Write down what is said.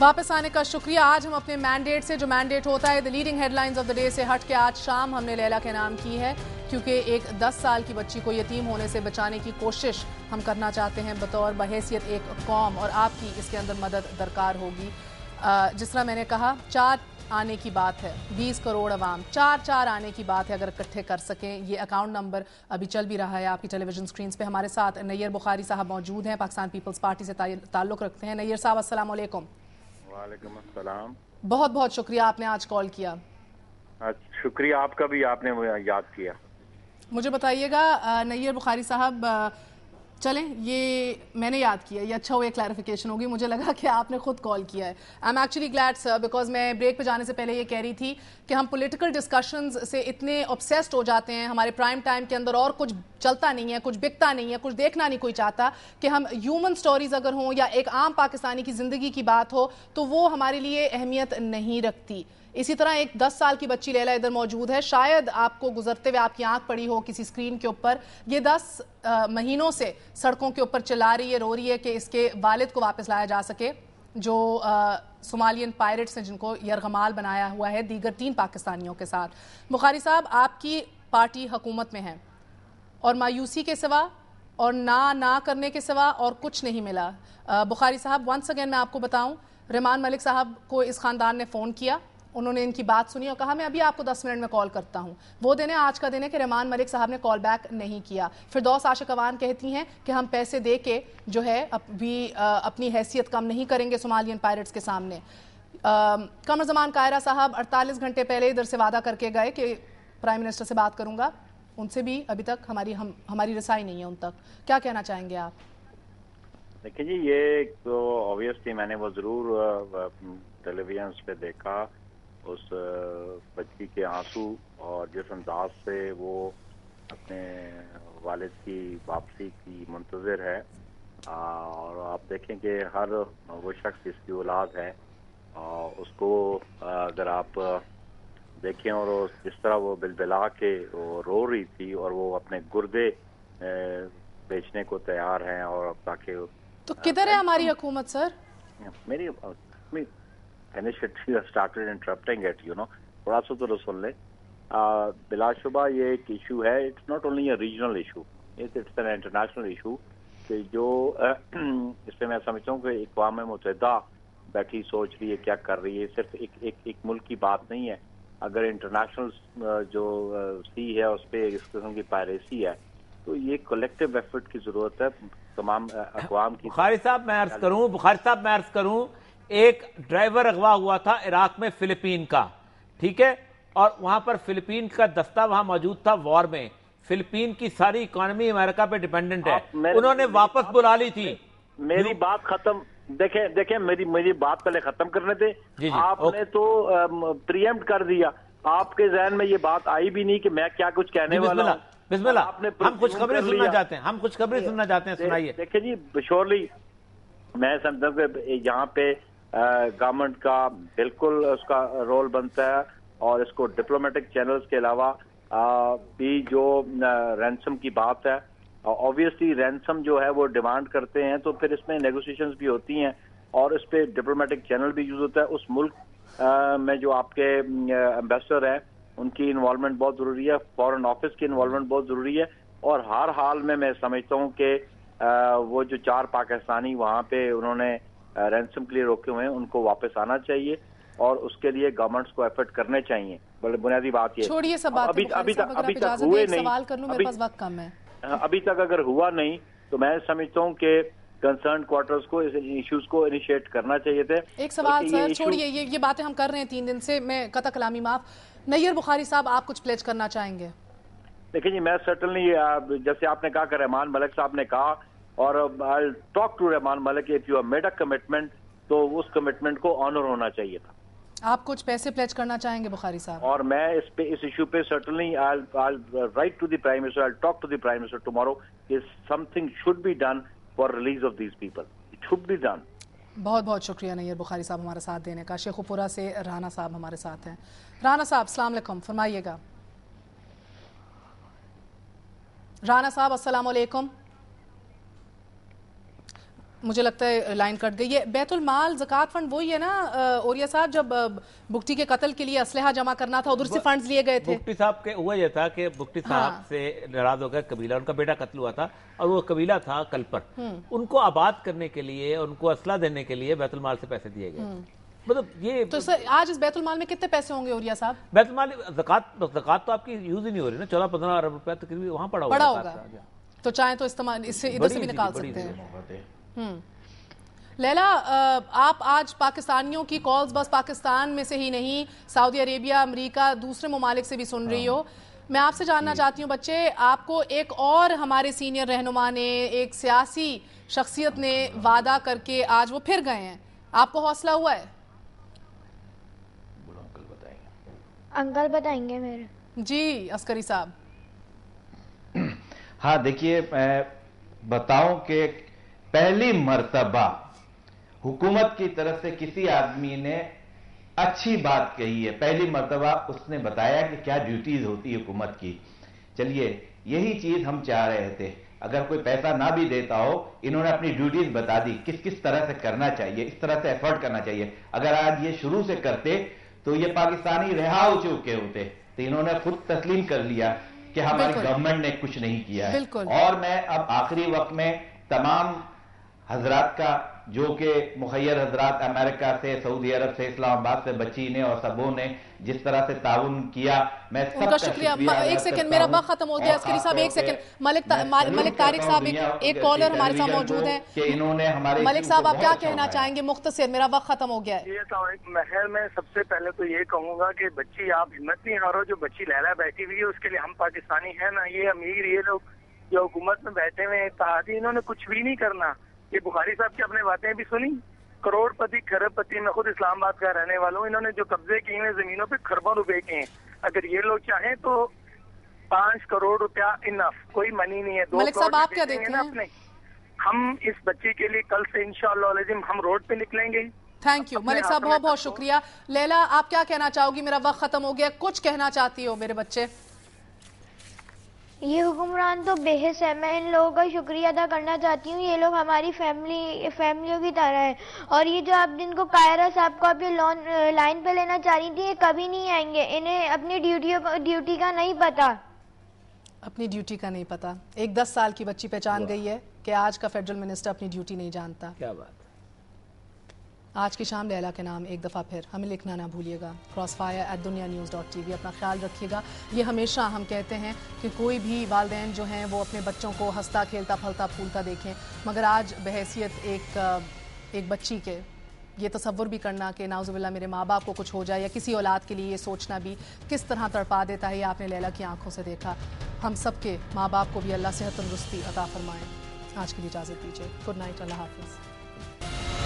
वापस आने का शुक्रिया। आज हम अपने मैंडेट से, जो मैंडेट होता है the leading headlines of the day से हट के आज शाम हमने लैला के नाम की है, क्योंकि एक 10 साल की बच्ची को यतीम होने से बचाने की कोशिश हम करना चाहते हैं बतौर बहैसियत एक कौम, और आपकी इसके अंदर मदद दरकार होगी। जिस तरह मैंने कहा, 4 आने की बात है, 20 करोड़ अवाम, 4 आने की बात है अगर इकट्ठे कर सकें। ये अकाउंट नंबर अभी चल भी रहा है आपकी टेलीविजन स्क्रीन पे। हमारे साथ नैयर बुखारी साहब मौजूद हैं, पाकिस्तान पीपल्स पार्टी से ताल्लुक़ रखते हैं। नैयर साहब अस्सलाम वालेकुम। वालेकुम अस्सलाम। बहुत बहुत शुक्रिया, आपने आज कॉल किया। शुक्रिया आपका भी, आपने मुझे याद किया। मुझे बताइएगा नैयर बुखारी साहब, चलें, ये मैंने याद किया, ये अच्छा हुआ, एक क्लैरिफिकेशन होगी। मुझे लगा कि आपने खुद कॉल किया है। I am actually glad sir, because मैं ब्रेक पे जाने से पहले ये कह रही थी कि हम पॉलिटिकल डिस्कशंस से इतने ऑब्सेस्ड हो जाते हैं हमारे प्राइम टाइम के अंदर, और कुछ चलता नहीं है, कुछ बिकता नहीं है, कुछ देखना नहीं कोई चाहता, कि हम ह्यूमन स्टोरीज अगर हों या एक आम पाकिस्तानी की ज़िंदगी की बात हो तो वो हमारे लिए अहमियत नहीं रखती। इसी तरह एक 10 साल की बच्ची लैला इधर मौजूद है, शायद आपको गुजरते हुए आपकी आंख पड़ी हो किसी स्क्रीन के ऊपर। ये 10 महीनों से सड़कों के ऊपर चिल्ला रही है, रो रही है कि इसके वालिद को वापस लाया जा सके, जो सोमालियन पायरेट्स हैं जिनको यरगमाल बनाया हुआ है दीगर 3 पाकिस्तानियों के साथ। बुखारी साहब, आपकी पार्टी हुकूमत में है और मायूसी के सिवा और ना करने के सिवा और कुछ नहीं मिला। बुखारी साहब, वंस अगेन मैं आपको बताऊं, रहमान मलिक साहब को इस खानदान ने फ़ोन किया, उन्होंने इनकी बात सुनी और कहा मैं अभी आपको 10 मिनट में कॉल करता हूं। वो दिन है, आज का दिन है कि रहमान मलिक साहब ने कॉल बैक नहीं किया। फिरदौस आशिक अवान कहती हैं कि हम पैसे दे के जो है अभी अपनी हैसियत कम नहीं करेंगे सोमालियन पायरेट्स के सामने। कमर जमान कायरा साहब 48 घंटे पहले इधर से वादा करके गए कि प्राइम मिनिस्टर से बात करूंगा, उनसे भी अभी तक हमारी रसाई नहीं है उन तक। क्या कहना चाहेंगे आप? देखिए जी, ये तो ऑब्वियसली मैंने वो जरूर टेलीविजन पे देखा, उस बच्ची के आंसू और जिस अंदाज से वो अपने वालिद की वापसी की मुंतज़िर है। और आप देखें कि हर वो शख्स जिसकी औलाद है उसको अगर आप देखें और जिस तरह वो बिलबिला के वो रो रही थी और वो अपने गुर्दे बेचने को तैयार हैं, और ताकि तो किधर है हमारी हुकूमत सर? मेरी finish it, you started interrupting it, you know, थोड़ा सा तो सुन ले। बिलाशुबा ये एक इशू है, it's not only a regional issue, it's an international issue, कि जो इससे मैं समझता हूँ कि अक़वाम मुत्तहिदा बैठी सोच रही है, क्या कर रही है। सिर्फ एक मुल्क की बात नहीं है। अगर इंटरनेशनल जो सी है उस पर इस किस्म की पायरेसी है, तो ये कलेक्टिव एफर्ट की जरूरत है तमाम अक़वाम की। बुखारी साहब मैं अर्ज करूं, एक ड्राइवर अगवा हुआ था इराक में फिलीपीन का, ठीक है, और वहां पर फिलीपीन का दस्ता वहां मौजूद था वॉर में। फिलीपीन की सारी इकोनॉमी अमेरिका पे डिपेंडेंट है, उन्होंने वापस बुला ली थी। मेरी बात खत्म, देखें मेरी बात पहले खत्म करने दे। आपने तो प्रीएम्प्ट कर दिया, आपके जहन में ये बात आई भी नहीं कि मैं क्या कुछ कहने वाला हूं। बिस्मिल्लाह, हम खुशखबरी सुनना चाहते हैं, सुनाइए। देखिए जी, श्योरली मैं समझता हूँ कि यहाँ पे गवर्नमेंट का बिल्कुल उसका रोल बनता है, और इसको डिप्लोमेटिक चैनल्स के अलावा भी जो रैंसम की बात है, ऑब्वियसली रैंसम जो है वो डिमांड करते हैं, तो फिर इसमें नेगोशिएशंस भी होती हैं और इस पे डिप्लोमेटिक चैनल भी यूज होता है। उस मुल्क में जो आपके एम्बेसडर हैं उनकी इन्वॉल्वमेंट बहुत जरूरी है, फॉरेन ऑफिस की इन्वॉल्वमेंट बहुत जरूरी है, और हर हाल में मैं समझता हूँ कि वो जो 4 पाकिस्तानी वहाँ पे उन्होंने रैंसम के लिए रोके हुए हैं, उनको वापस आना चाहिए, और उसके लिए गवर्नमेंट्स को एफर्ट करने चाहिए। बड़े बुनियादी बात ये, छोड़िए सब बात, अभी तक हुए नहीं, सवाल कर लूं, मेरे पास वक्त कम है। अभी तक अगर हुआ नहीं तो मैं समझता हूँ कि कंसर्न क्वार्टर्स को इस इश्यूज को इनिशिएट करना चाहिए थे। एक सवाल सर, छोड़िए ये बातें हम कर रहे हैं 3 दिन से, मैं कता कलामी माफ। नैयर बुखारी साहब, आप कुछ प्लेज करना चाहेंगे? देखिए जी, मैं सर्टनली, जैसे आपने कहा कि रहमान मलिक साहब ने कहा, और I talk to Rahman Malik, if you have made a commitment तो उस कमिटमेंट को ऑनर होना चाहिए था। आप कुछ पैसे प्लेज करना चाहेंगे बुखारी साहब? और मैं इस इशू पे certainly I write to the prime minister, I talk to the prime minister tomorrow, is something should be done for release of these people, it should be done. बहुत बहुत शुक्रिया नैयर बुखारी साहब हमारे साथ देने का। शेखुपुरा से राना साहब हमारे साथ हैं। राना साहब अस्सलाम वालेकुम, फरमाइएगा। राना साहब अस्सलाम वालेकुम। मुझे लगता है लाइन कट गई है। बैतुल माल ज़कात फंड वही है ना ओरिया साहब, जब बुगटी के कत्ल के लिए असलहा जमा करना था उधर से फंड्स लिए गए थे। बुगटी साहब के हुआ यह था कि बुगटी साहब से नाराज हो गया कबीला, उनका बेटा कत्ल हुआ था और वो कबीला था कल पर, उनको आबाद करने के लिए, उनको असला देने के लिए बैतुल माल से पैसे दिए गए। मतलब ये तो सर आज इस बैतुल माल में कितने पैसे होंगे ओरिया साहब? बैतुल माल ज़कात तो आपकी यूज ही नहीं हो रही ना, 14-15 अरब रुपया तकरीबन वहां पड़ा होगा, तो चाहे तो इस्तेमाल इससे इधर से भी निकाल सकते हैं। लैला, आप आज पाकिस्तानियों की कॉल्स बस पाकिस्तान में से ही नहीं, सऊदी अरेबिया, अमेरिका, दूसरे ममालिक से भी सुन रही हो। मैं आपसे जानना चाहती हूँ बच्चे, आपको एक और हमारे सीनियर रहनुमा ने, एक सियासी शख्सियत ने वादा करके आज वो फिर गए हैं, आपको हौसला हुआ है? अंकल बताएंगे मेरे। जी अस्करी साहब। हाँ देखिए, मैं बताऊं कि पहली मर्तबा हुकूमत की तरफ से किसी आदमी ने अच्छी बात कही है, पहली मर्तबा उसने बताया कि क्या ड्यूटीज होती है हुकूमत की। चलिए, यही चीज हम चाह रहे थे, अगर कोई पैसा ना भी देता हो, इन्होंने अपनी ड्यूटीज बता दी, किस किस तरह से करना चाहिए, इस तरह से एफर्ट करना चाहिए। अगर आज ये शुरू से करते तो ये पाकिस्तानी रिहा हो चुके होते, तो इन्होंने खुद तस्लीम कर लिया कि हमारी गवर्नमेंट ने कुछ नहीं किया है। और मैं अब आखिरी वक्त में तमाम हजरात का, जो कि मुखैर हजरात अमेरिका से, सऊदी अरब से, इस्लामाबाद से, बच्ची ने और सबों ने जिस तरह से ताउन किया, मैं सबका शुक्रिया। एक सेकंड, मेरा वक्त खत्म हो गया अस्करी साहब, एक सेकंड। मलिक तारिक साहब, एक कॉलर हमारे साथ मौजूद है कि इन्होंने हमारे मलिक साहब, आप क्या कहना चाहेंगे मुख्तसर? मेरा वक्त खत्म हो गया है। मैं सबसे पहले तो ये कहूंगा कि बच्ची, आप हिम्मत नहीं हारो, जो बच्ची लैला बैठी हुई है उसके लिए हम पाकिस्तानी है ना, ये अमीर, ये लोग जो हुकूमत में बैठे हुए इत्तेहादी, इन्होंने कुछ भी नहीं करना। ये बुखारी साहब की अपने बातें भी सुनी, करोड़पति खरबपति, मैं खुद इस्लामाबाद का रहने वाला हूँ, इन्होंने जो कब्जे किए हैं जमीनों पे खरबों रुपए के हैं। अगर ये लोग चाहें तो 5 करोड़ रुपया इनफ, कोई मनी नहीं है। 2 करोड़ आप क्या देते हैं अपने, हम इस बच्ची के लिए कल से इंशाअल्लाह हम रोड पे निकलेंगे। थैंक यू मलिक साहब, बहुत बहुत शुक्रिया। लैला, आप क्या कहना चाहोगी? मेरा वक्त खत्म हो गया, कुछ कहना चाहती हो मेरे बच्चे? ये हुक्मरान तो बेहस है, मैं इन लोगों का शुक्रिया अदा करना चाहती हूँ। ये लोग हमारी फैमिलियों की तरह है। और ये जो आप जिनको कायरा साहब को आप ये लाइन पे लेना चाह रही थी, ये कभी नहीं आएंगे। इन्हें अपनी ड्यूटी का नहीं पता, अपनी ड्यूटी का नहीं पता। एक 10 साल की बच्ची पहचान गई है कि आज का फेडरल मिनिस्टर अपनी ड्यूटी नहीं जानता। क्या बात। आज की शाम लैला के नाम एक दफ़ा फिर हमें लिखना ना भूलिएगा, crossfire@dunianews.tv। अपना ख्याल रखिएगा। ये हमेशा हम कहते हैं कि कोई भी वालिदैन जो हैं वो अपने बच्चों को हंसता खेलता फलता फूलता देखें, मगर आज बहैसियत एक बच्ची के ये तसव्वुर भी करना कि नाउज़ुबिल्लाह मेरे माँ बाप को कुछ हो जाए, या किसी औलाद के लिए ये सोचना भी किस तरह तड़पा देता है, ये आपने लैला की आंखों से देखा। हम सब के माँ बाप को भी अल्लाह सेहत तंदुरुस्ती अता फरमाएँ। आज के लिए इजाज़त दीजिए। गुड नाइट, अल्लाह हाफिज़।